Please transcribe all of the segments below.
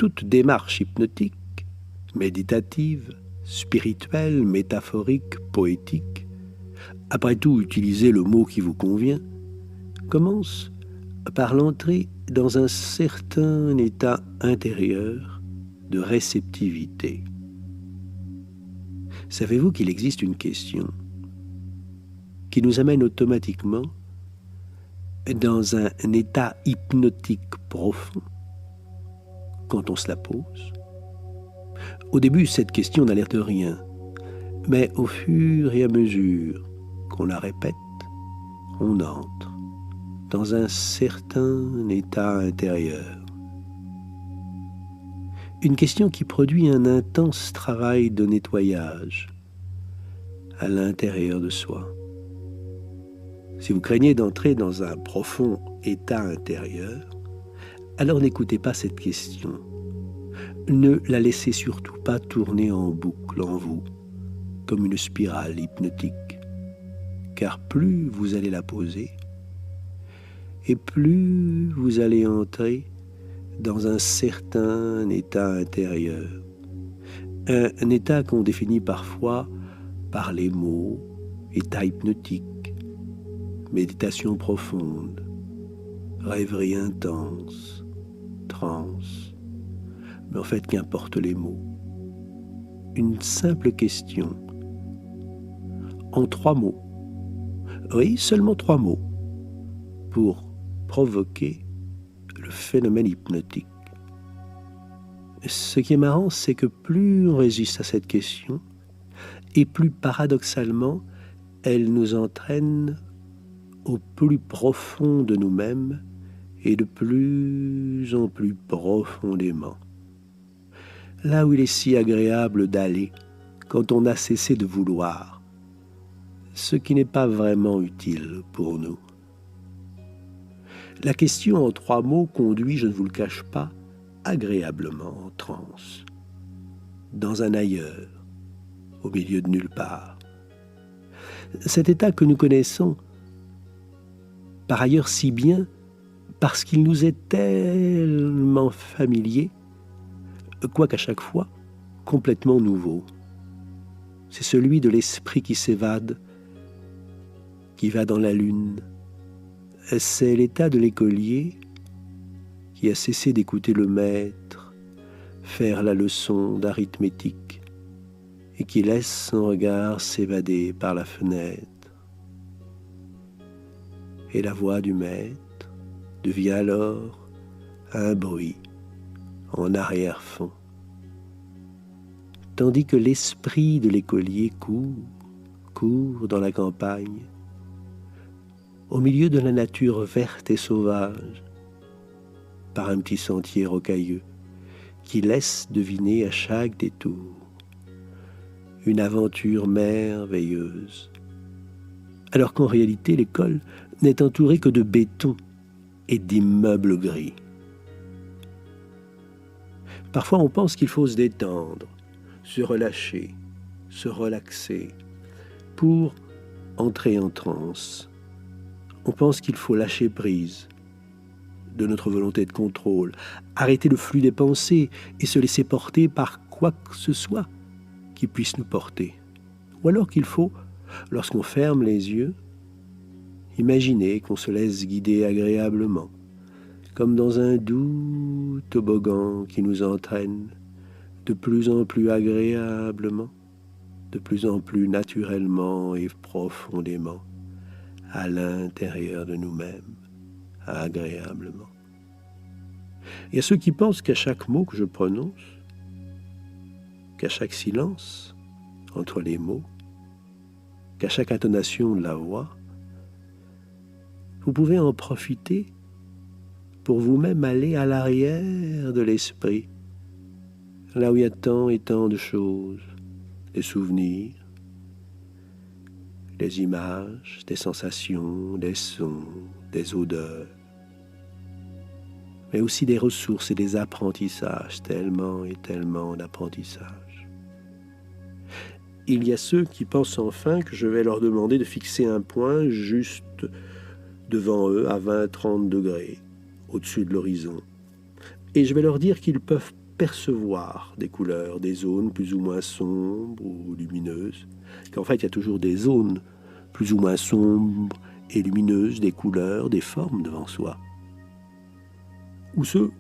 toute démarche hypnotique, méditative, spirituelle, métaphorique, poétique, après tout utilisez le mot qui vous convient, commence par l'entrée dans un certain état intérieur de réceptivité. Savez-vous qu'il existe une question qui nous amène automatiquement dans un état hypnotique profond quand on se la pose? Au début, cette question n'a l'air de rien, mais au fur et à mesure qu'on la répète, on entre dans un certain état intérieur. Une question qui produit un intense travail de nettoyage à l'intérieur de soi. Si vous craignez d'entrer dans un profond état intérieur, alors n'écoutez pas cette question. Ne la laissez surtout pas tourner en boucle en vous, comme une spirale hypnotique. Car plus vous allez la poser, et plus vous allez entrer dans un certain état intérieur. Un état qu'on définit parfois par les mots état hypnotique, méditation profonde, rêverie intense, transe. Mais en fait, qu'importe les mots. Une simple question, en 3 mots. Oui, seulement 3 mots, pour provoquer le phénomène hypnotique. Ce qui est marrant, c'est que plus on résiste à cette question, et plus paradoxalement, elle nous entraîne au plus profond de nous-mêmes et de plus en plus profondément. Là où il est si agréable d'aller quand on a cessé de vouloir, ce qui n'est pas vraiment utile pour nous. La question en 3 mots conduit, je ne vous le cache pas, agréablement en transe, dans un ailleurs, au milieu de nulle part. Cet état que nous connaissons, par ailleurs si bien, parce qu'il nous est tellement familier, quoiqu'à chaque fois complètement nouveau. C'est celui de l'esprit qui s'évade, qui va dans la lune. C'est l'état de l'écolier qui a cessé d'écouter le maître faire la leçon d'arithmétique et qui laisse son regard s'évader par la fenêtre. Et la voix du maître devient alors un bruit en arrière-fond, tandis que l'esprit de l'écolier court dans la campagne, au milieu de la nature verte et sauvage, par un petit sentier rocailleux qui laisse deviner à chaque détour une aventure merveilleuse, alors qu'en réalité l'école n'est entourée que de béton et d'immeubles gris. Parfois on pense qu'il faut se détendre, se relâcher, se relaxer pour entrer en transe. On pense qu'il faut lâcher prise de notre volonté de contrôle, arrêter le flux des pensées et se laisser porter par quoi que ce soit qui puisse nous porter. Ou alors qu'il faut, lorsqu'on ferme les yeux, imaginer qu'on se laisse guider agréablement, comme dans un doux toboggan qui nous entraîne de plus en plus agréablement, de plus en plus naturellement et profondément à l'intérieur de nous-mêmes, agréablement. Il y a ceux qui pensent qu'à chaque mot que je prononce, qu'à chaque silence entre les mots, qu'à chaque intonation de la voix, vous pouvez en profiter pour vous-même aller à l'arrière de l'esprit, là où il y a tant et tant de choses, des souvenirs, des images, des sensations, des sons, des odeurs, mais aussi des ressources et des apprentissages, tellement et tellement d'apprentissages. Il y a ceux qui pensent enfin que je vais leur demander de fixer un point juste devant eux à 20-30 degrés, au-dessus de l'horizon. Et je vais leur dire qu'ils peuvent percevoir des couleurs, des zones plus ou moins sombres ou lumineuses, qu'en fait il y a toujours des zones plus ou moins sombres et lumineuses, des couleurs, des formes devant soi. Ou ceux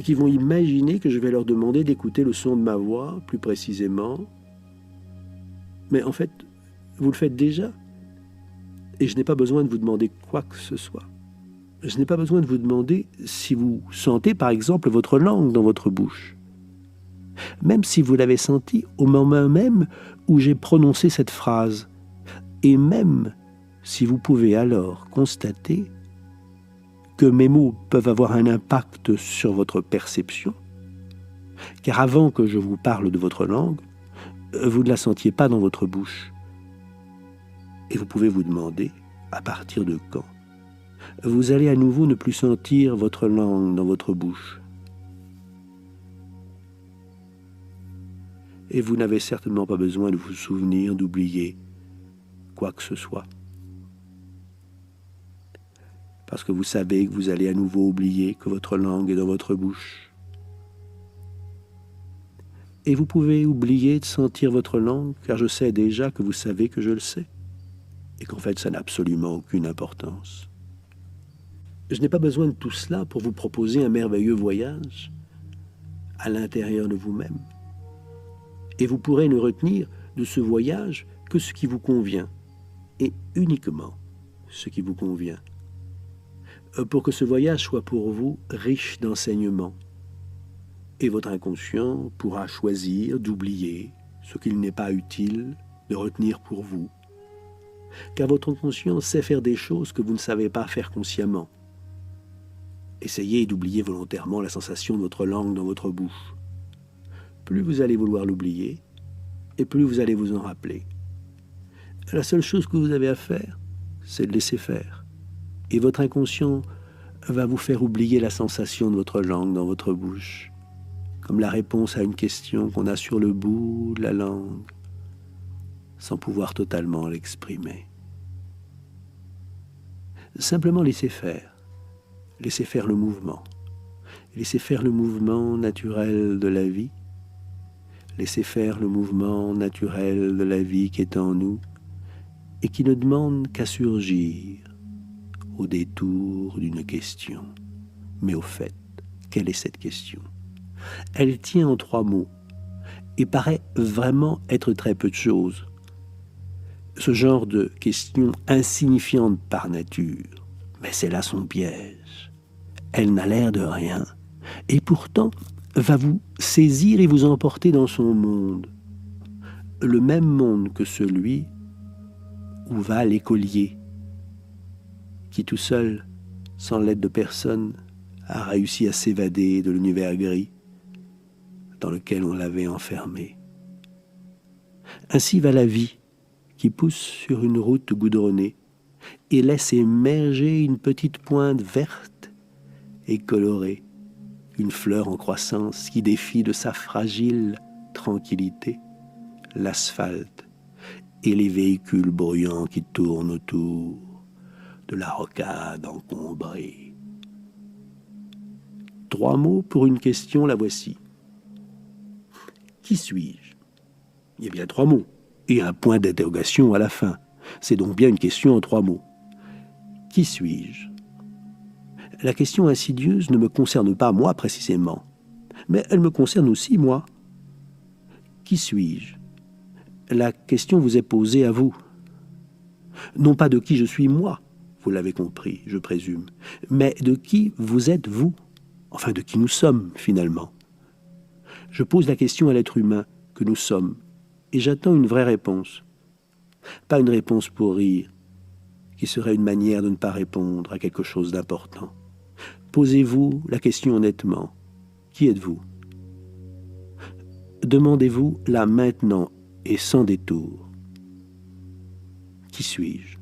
qui vont imaginer que je vais leur demander d'écouter le son de ma voix plus précisément, mais en fait, vous le faites déjà, et je n'ai pas besoin de vous demander quoi que ce soit. Je n'ai pas besoin de vous demander si vous sentez par exemple votre langue dans votre bouche, même si vous l'avez senti au moment même où j'ai prononcé cette phrase, et même si vous pouvez alors constater que mes mots peuvent avoir un impact sur votre perception, car avant que je vous parle de votre langue, vous ne la sentiez pas dans votre bouche. Et vous pouvez vous demander, à partir de quand, vous allez à nouveau ne plus sentir votre langue dans votre bouche. Et vous n'avez certainement pas besoin de vous souvenir, d'oublier quoi que ce soit. Parce que vous savez que vous allez à nouveau oublier que votre langue est dans votre bouche. Et vous pouvez oublier de sentir votre langue, car je sais déjà que vous savez que je le sais, et qu'en fait ça n'a absolument aucune importance. Je n'ai pas besoin de tout cela pour vous proposer un merveilleux voyage à l'intérieur de vous-même. Et vous pourrez ne retenir de ce voyage que ce qui vous convient, et uniquement ce qui vous convient. Pour que ce voyage soit pour vous riche d'enseignements. Et votre inconscient pourra choisir d'oublier ce qu'il n'est pas utile de retenir pour vous. Car votre inconscient sait faire des choses que vous ne savez pas faire consciemment. Essayez d'oublier volontairement la sensation de votre langue dans votre bouche. Plus vous allez vouloir l'oublier, et plus vous allez vous en rappeler. La seule chose que vous avez à faire, c'est de laisser faire. Et votre inconscient va vous faire oublier la sensation de votre langue dans votre bouche, comme la réponse à une question qu'on a sur le bout de la langue, sans pouvoir totalement l'exprimer. Simplement laissez faire le mouvement. Laissez faire le mouvement naturel de la vie. Laissez faire le mouvement naturel de la vie qui est en nous et qui ne demande qu'à surgir au détour d'une question. Mais au fait, quelle est cette question? Elle tient en 3 mots et paraît vraiment être très peu de choses. Ce genre de question insignifiante par nature, mais c'est là son piège. Elle n'a l'air de rien et pourtant va vous saisir et vous emporter dans son monde. Le même monde que celui où va l'écolier, qui tout seul, sans l'aide de personne, a réussi à s'évader de l'univers gris dans lequel on l'avait enfermé. Ainsi va la vie, qui pousse sur une route goudronnée et laisse émerger une petite pointe verte et colorée, une fleur en croissance qui défie de sa fragile tranquillité l'asphalte et les véhicules bruyants qui tournent autour de la rocade encombrée. 3 mots pour une question, la voici. Qui suis-je? Il y a bien 3 mots, et un point d'interrogation à la fin. C'est donc bien une question en 3 mots. Qui suis-je? La question insidieuse ne me concerne pas moi précisément, mais elle me concerne aussi moi. Qui suis-je? La question vous est posée à vous. Non pas de qui je suis moi, vous l'avez compris, je présume, mais de qui vous êtes vous, enfin de qui nous sommes finalement. Je pose la question à l'être humain que nous sommes, et j'attends une vraie réponse. Pas une réponse pour rire, qui serait une manière de ne pas répondre à quelque chose d'important. Posez-vous la question honnêtement. Qui êtes-vous? Demandez-vous là maintenant et sans détour. Qui suis-je?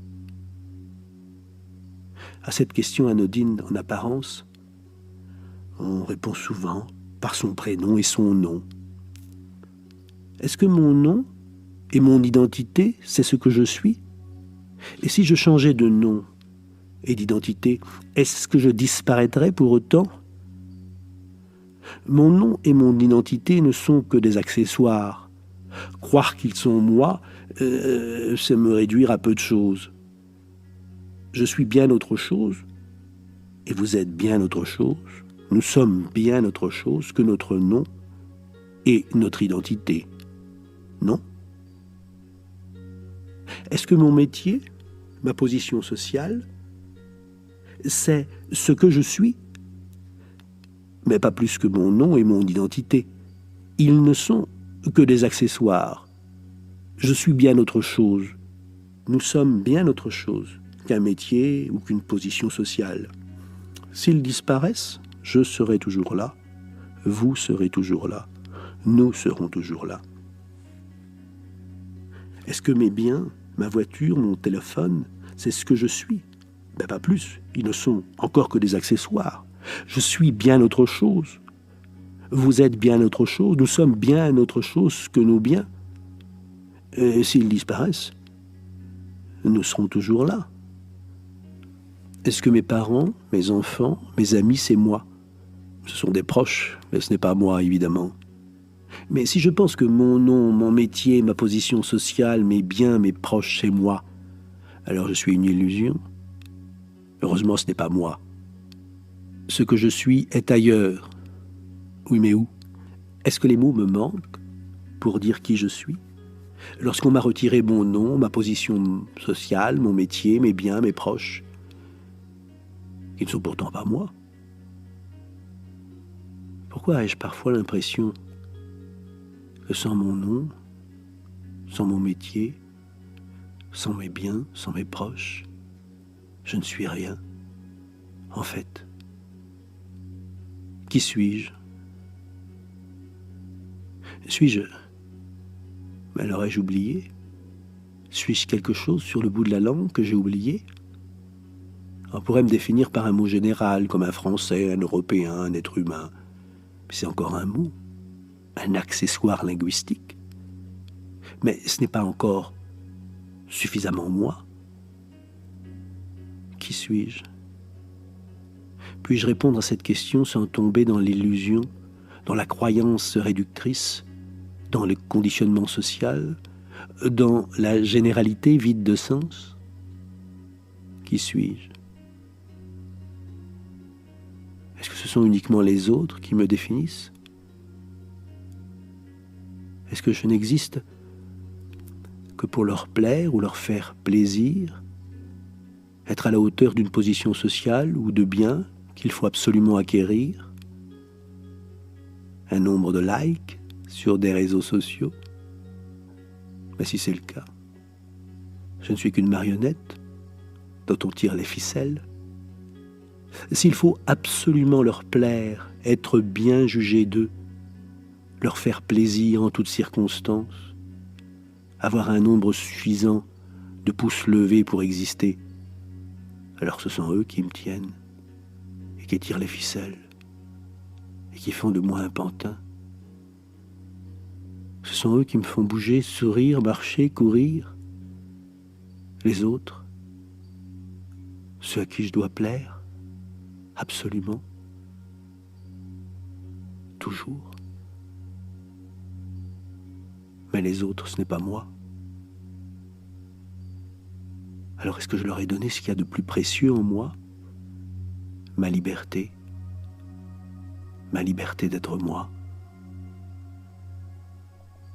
À cette question anodine en apparence, on répond souvent par son prénom et son nom. Est-ce que mon nom et mon identité, c'est ce que je suis? Et si je changeais de nom et d'identité, est-ce que je disparaîtrais pour autant? Mon nom et mon identité ne sont que des accessoires. Croire qu'ils sont moi, c'est me réduire à peu de choses. Je suis bien autre chose, et vous êtes bien autre chose. Nous sommes bien autre chose que notre nom et notre identité. Non? Est-ce que mon métier, ma position sociale, c'est ce que je suis? Mais pas plus que mon nom et mon identité. Ils ne sont que des accessoires. Je suis bien autre chose. Nous sommes bien autre chose qu'un métier ou qu'une position sociale. S'ils disparaissent, je serai toujours là, vous serez toujours là, nous serons toujours là. Est-ce que mes biens, ma voiture, mon téléphone, c'est ce que je suis? Ben pas plus, ils ne sont encore que des accessoires. Je suis bien autre chose. Vous êtes bien autre chose, nous sommes bien autre chose que nos biens. Et s'ils disparaissent, nous serons toujours là. Est-ce que mes parents, mes enfants, mes amis, c'est moi? Ce sont des proches, mais ce n'est pas moi, évidemment. Mais si je pense que mon nom, mon métier, ma position sociale, mes biens, mes proches, c'est moi, alors je suis une illusion. Heureusement, ce n'est pas moi. Ce que je suis est ailleurs. Oui, mais où? Est-ce que les mots me manquent pour dire qui je suis? Lorsqu'on m'a retiré mon nom, ma position sociale, mon métier, mes biens, mes proches, qui ne sont pourtant pas moi. Pourquoi ai-je parfois l'impression que sans mon nom, sans mon métier, sans mes biens, sans mes proches, je ne suis rien, en fait? Qui suis-je? Suis-je... Mais l'aurais-je oublié? Suis-je quelque chose sur le bout de la langue que j'ai oublié? On pourrait me définir par un mot général, comme un Français, un Européen, un être humain. Mais c'est encore un mot, un accessoire linguistique. Mais ce n'est pas encore suffisamment moi. Qui suis-je? Puis-je répondre à cette question sans tomber dans l'illusion, dans la croyance réductrice, dans le conditionnement social, dans la généralité vide de sens? Qui suis-je? Est-ce que ce sont uniquement les autres qui me définissent? Est-ce que je n'existe que pour leur plaire ou leur faire plaisir? Être à la hauteur d'une position sociale ou de biens qu'il faut absolument acquérir? Un nombre de likes sur des réseaux sociaux? Mais si c'est le cas, je ne suis qu'une marionnette dont on tire les ficelles. S'il faut absolument leur plaire, être bien jugé d'eux, leur faire plaisir en toutes circonstances, avoir un nombre suffisant de pouces levés pour exister, alors ce sont eux qui me tiennent et qui tirent les ficelles et qui font de moi un pantin. Ce sont eux qui me font bouger, sourire, marcher, courir. Les autres, ceux à qui je dois plaire, absolument, toujours. Mais les autres, ce n'est pas moi. Alors est-ce que je leur ai donné ce qu'il y a de plus précieux en moi? Ma liberté d'être moi.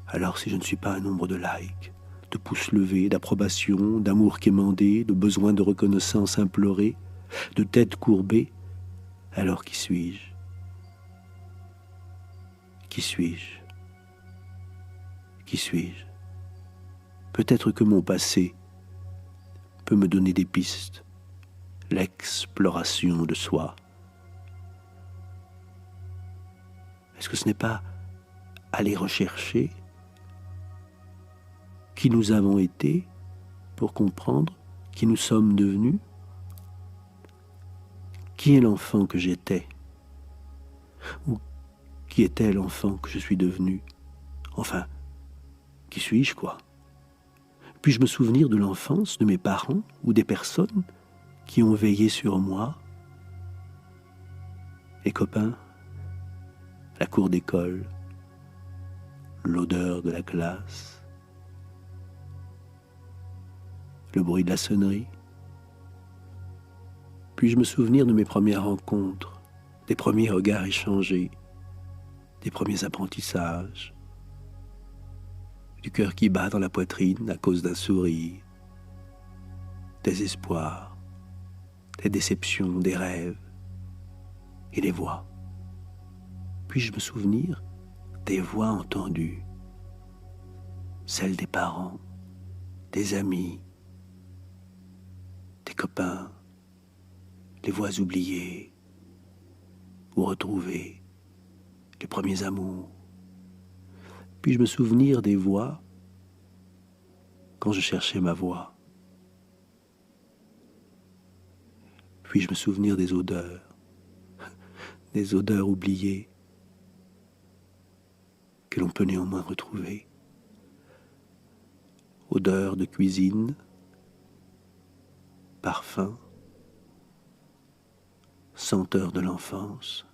Alors si je ne suis pas un nombre de likes, de pouces levés, d'approbation, d'amour quémandé, de besoin de reconnaissance implorée, de tête courbée, alors qui suis-je? Qui suis-je? Qui suis-je? Peut-être que mon passé peut me donner des pistes, l'exploration de soi. Est-ce que ce n'est pas aller rechercher qui nous avons été pour comprendre qui nous sommes devenus? Qui est l'enfant que j'étais? Ou qui était l'enfant que je suis devenu? Enfin, qui suis-je, quoi? Puis-je me souvenir de l'enfance de mes parents ou des personnes qui ont veillé sur moi? Les copains, la cour d'école, l'odeur de la classe, le bruit de la sonnerie. Puis-je me souvenir de mes premières rencontres, des premiers regards échangés, des premiers apprentissages, du cœur qui bat dans la poitrine à cause d'un sourire, des espoirs, des déceptions, des rêves et des voix. Puis-je me souvenir des voix entendues, celles des parents, des amis, des copains, les voix oubliées ou retrouvées, les premiers amours. Puis-je me souvenir des voix quand je cherchais ma voix. Puis-je me souvenir des odeurs oubliées que l'on peut néanmoins retrouver. Odeurs de cuisine, parfums, senteurs de l'enfance.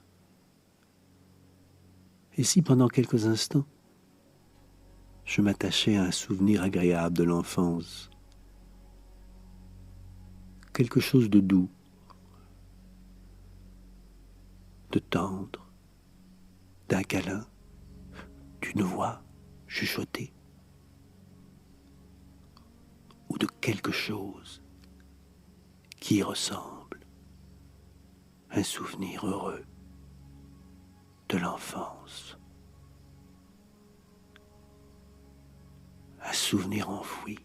Et si pendant quelques instants, je m'attachais à un souvenir agréable de l'enfance, quelque chose de doux, de tendre, d'un câlin, d'une voix chuchotée, ou de quelque chose qui y ressemble, un souvenir heureux de l'enfance, un souvenir enfoui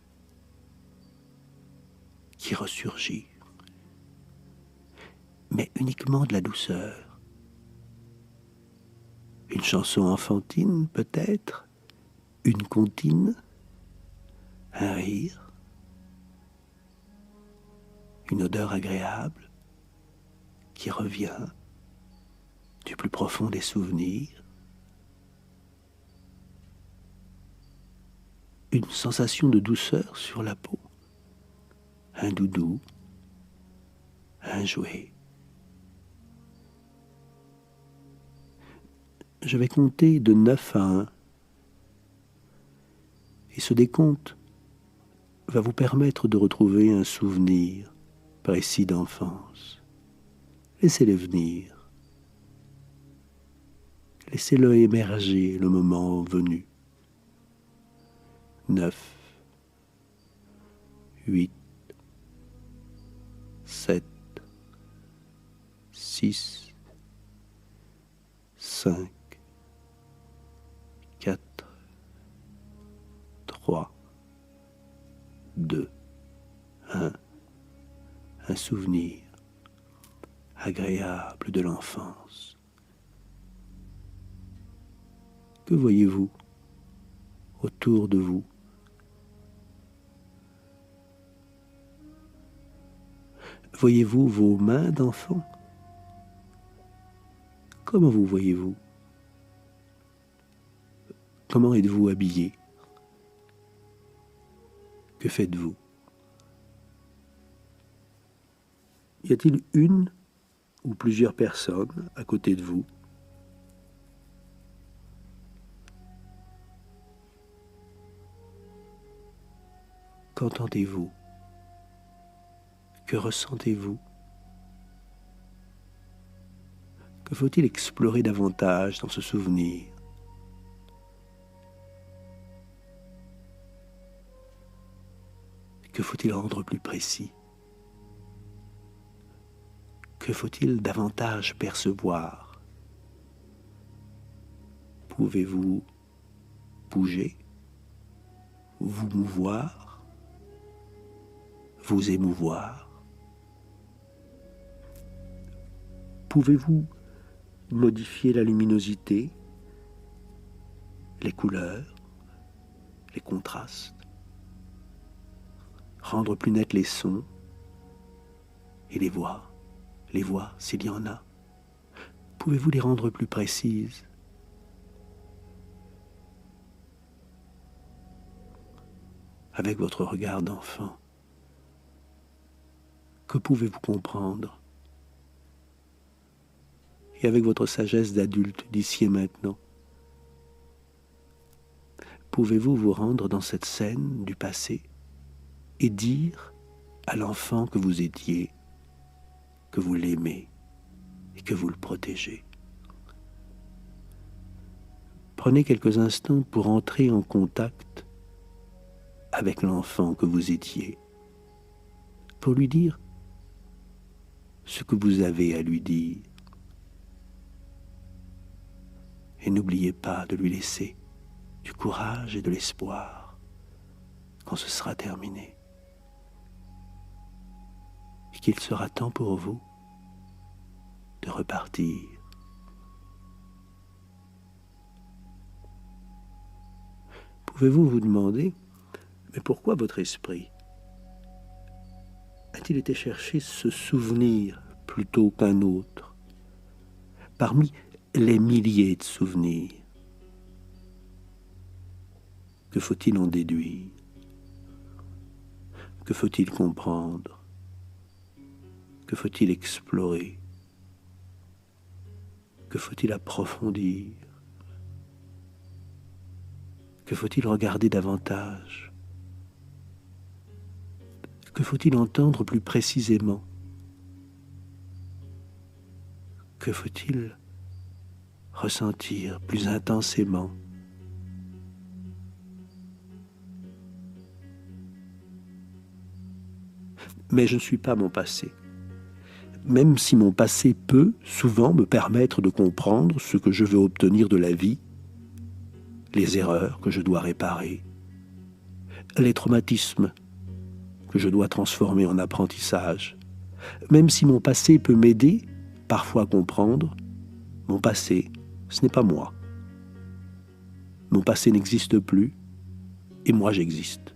qui ressurgit, mais uniquement de la douceur. Une chanson enfantine, peut-être, une comptine, un rire, une odeur agréable qui revient du plus profond des souvenirs, une sensation de douceur sur la peau, un doudou, un jouet. Je vais compter de 9 à 1. Et ce décompte va vous permettre de retrouver un souvenir précis d'enfance. Laissez-le venir. Laissez-le émerger le moment venu. 9, 8, 7, 6, 5, 4, 3, 2, 1. Un souvenir agréable de l'enfance. Que voyez-vous autour de vous? Voyez-vous vos mains d'enfant? Comment vous voyez-vous? Comment êtes-vous habillé? Que faites-vous? Y a-t-il une ou plusieurs personnes à côté de vous? Qu'entendez-vous? Que ressentez-vous? Que faut-il explorer davantage dans ce souvenir? Que faut-il rendre plus précis? Que faut-il davantage percevoir? Pouvez-vous bouger, vous mouvoir, vous émouvoir? Pouvez-vous modifier la luminosité, les couleurs, les contrastes, rendre plus nets les sons et les voix s'il y en a? Pouvez-vous les rendre plus précises? Avec votre regard d'enfant, que pouvez-vous comprendre et avec votre sagesse d'adulte d'ici et maintenant, pouvez-vous vous rendre dans cette scène du passé et dire à l'enfant que vous étiez, que vous l'aimez et que vous le protégez. Prenez quelques instants pour entrer en contact avec l'enfant que vous étiez, pour lui dire ce que vous avez à lui dire. Et n'oubliez pas de lui laisser du courage et de l'espoir quand ce sera terminé. Et qu'il sera temps pour vous de repartir. Pouvez-vous vous demander, mais pourquoi votre esprit a-t-il été chercher ce souvenir plutôt qu'un autre, parmi les milliers de souvenirs? Que faut-il en déduire? Que faut-il comprendre? Que faut-il explorer? Que faut-il approfondir? Que faut-il regarder davantage? Que faut-il entendre plus précisément? Que faut-il ressentir plus intensément? Mais je ne suis pas mon passé. Même si mon passé peut souvent me permettre de comprendre ce que je veux obtenir de la vie, les erreurs que je dois réparer, les traumatismes que je dois transformer en apprentissage. Même si mon passé peut m'aider parfois à comprendre, mon passé, ce n'est pas moi. Mon passé n'existe plus et moi j'existe.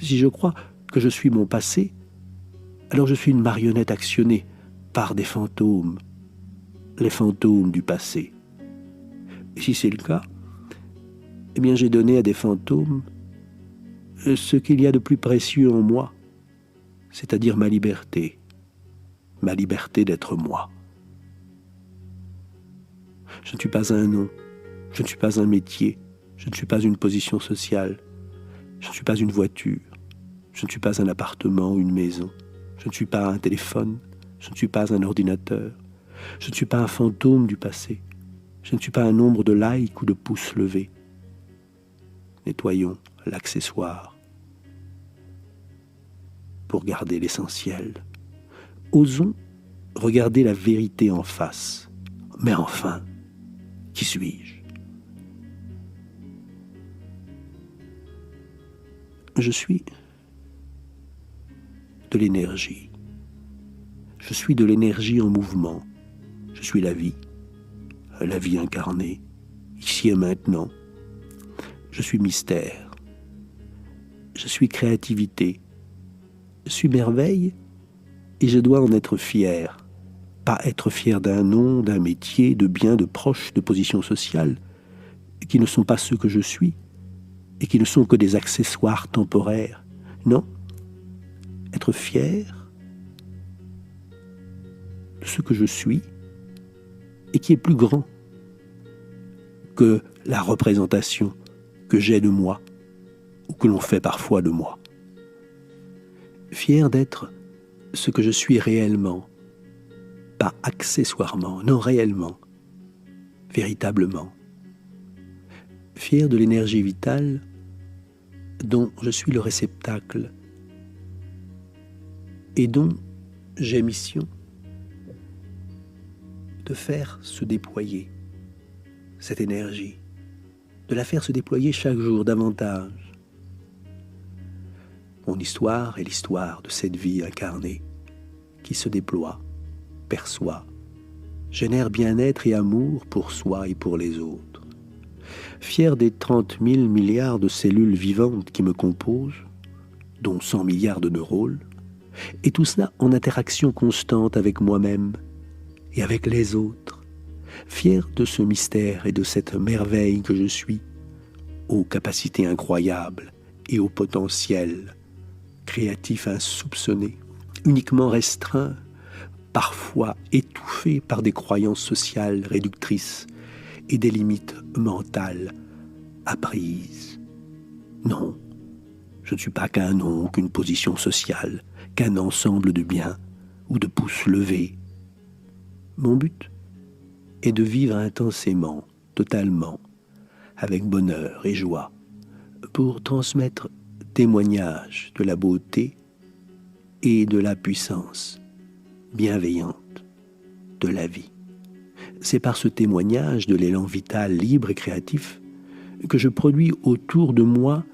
Si je crois que je suis mon passé, alors je suis une marionnette actionnée par des fantômes, les fantômes du passé. Et si c'est le cas, eh bien j'ai donné à des fantômes ce qu'il y a de plus précieux en moi, c'est-à-dire ma liberté d'être moi. Je ne suis pas un nom, je ne suis pas un métier, je ne suis pas une position sociale, je ne suis pas une voiture, je ne suis pas un appartement ou une maison, je ne suis pas un téléphone, je ne suis pas un ordinateur, je ne suis pas un fantôme du passé, je ne suis pas un nombre de likes ou de pouces levés. Nettoyons l'accessoire pour garder l'essentiel. Osons regarder la vérité en face. Mais enfin, qui suis-je? Je suis de l'énergie. Je suis de l'énergie en mouvement. Je suis la vie incarnée, ici et maintenant. Je suis mystère. Je suis créativité. Je suis merveille et je dois en être fier. Pas être fier d'un nom, d'un métier, de biens, de proches, de positions sociales, qui ne sont pas ceux que je suis et qui ne sont que des accessoires temporaires. Non, être fier de ce que je suis et qui est plus grand que la représentation que j'ai de moi ou que l'on fait parfois de moi. Fier d'être ce que je suis réellement, pas accessoirement, non réellement, véritablement. Fier de l'énergie vitale dont je suis le réceptacle et dont j'ai mission de faire se déployer cette énergie, de la faire se déployer chaque jour davantage. Mon histoire est l'histoire de cette vie incarnée qui se déploie, perçoit, génère bien-être et amour pour soi et pour les autres. Fier des 30 000 milliards de cellules vivantes qui me composent, dont 100 milliards de neurones, et tout cela en interaction constante avec moi-même et avec les autres. Fier de ce mystère et de cette merveille que je suis, aux capacités incroyables et au potentiel créatif insoupçonné, uniquement restreint parfois étouffé par des croyances sociales réductrices et des limites mentales apprises. Non, je ne suis pas qu'un nom, qu'une position sociale, qu'un ensemble de biens ou de pouces levés. Mon but est de vivre intensément, totalement, avec bonheur et joie, pour transmettre témoignage de la beauté et de la puissance bienveillante de la vie. C'est par ce témoignage de l'élan vital, libre et créatif que je produis autour de moi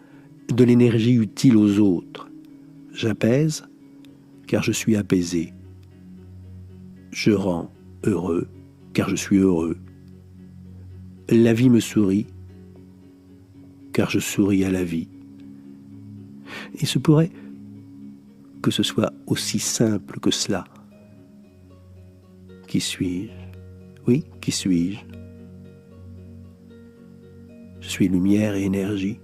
de l'énergie utile aux autres. J'apaise car je suis apaisé. Je rends heureux car je suis heureux. La vie me sourit car je souris à la vie. Il se pourrait que ce soit aussi simple que cela. Qui suis-je? Oui, qui suis-je? Je suis lumière et énergie.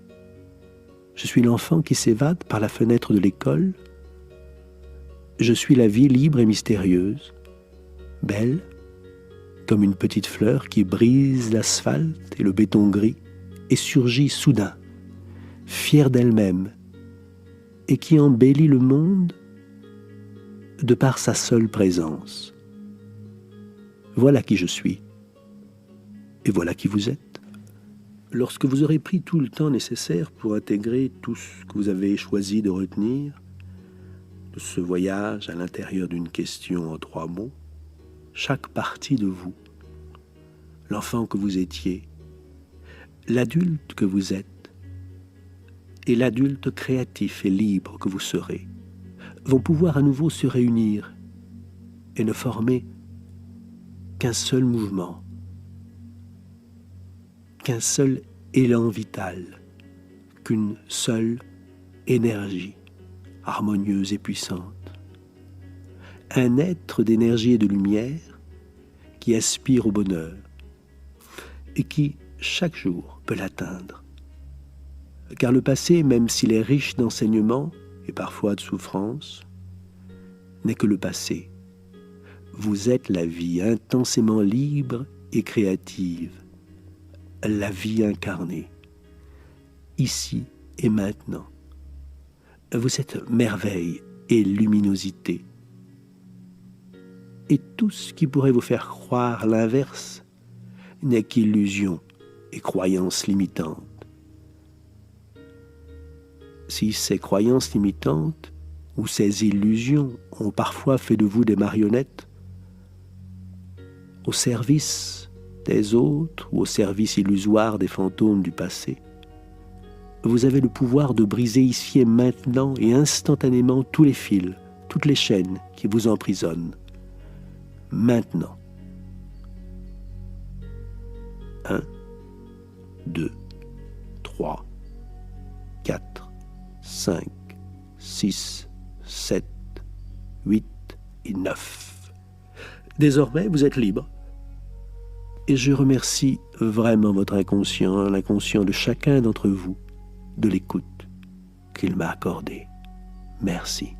Je suis l'enfant qui s'évade par la fenêtre de l'école. Je suis la vie libre et mystérieuse, belle, comme une petite fleur qui brise l'asphalte et le béton gris et surgit soudain, fière d'elle-même, et qui embellit le monde de par sa seule présence. Voilà qui je suis, et voilà qui vous êtes. Lorsque vous aurez pris tout le temps nécessaire pour intégrer tout ce que vous avez choisi de retenir, de ce voyage à l'intérieur d'une question en 3 mots, chaque partie de vous, l'enfant que vous étiez, l'adulte que vous êtes, et l'adulte créatif et libre que vous serez, vont pouvoir à nouveau se réunir et ne former qu'un seul mouvement, qu'un seul élan vital, qu'une seule énergie harmonieuse et puissante. Un être d'énergie et de lumière qui aspire au bonheur et qui, chaque jour, peut l'atteindre. Car le passé, même s'il est riche d'enseignements et parfois de souffrances, n'est que le passé. Vous êtes la vie intensément libre et créative, la vie incarnée, ici et maintenant. Vous êtes merveille et luminosité. Et tout ce qui pourrait vous faire croire l'inverse n'est qu'illusion et croyance limitante. Si ces croyances limitantes ou ces illusions ont parfois fait de vous des marionnettes, au service des autres ou au service illusoire des fantômes du passé, vous avez le pouvoir de briser ici et maintenant et instantanément tous les fils, toutes les chaînes qui vous emprisonnent. Maintenant. 1, 2, 3, 4, 5, 6, 7, 8 et 9. Désormais, vous êtes libre. Et je remercie vraiment votre inconscient, l'inconscient de chacun d'entre vous, de l'écoute qu'il m'a accordée. Merci.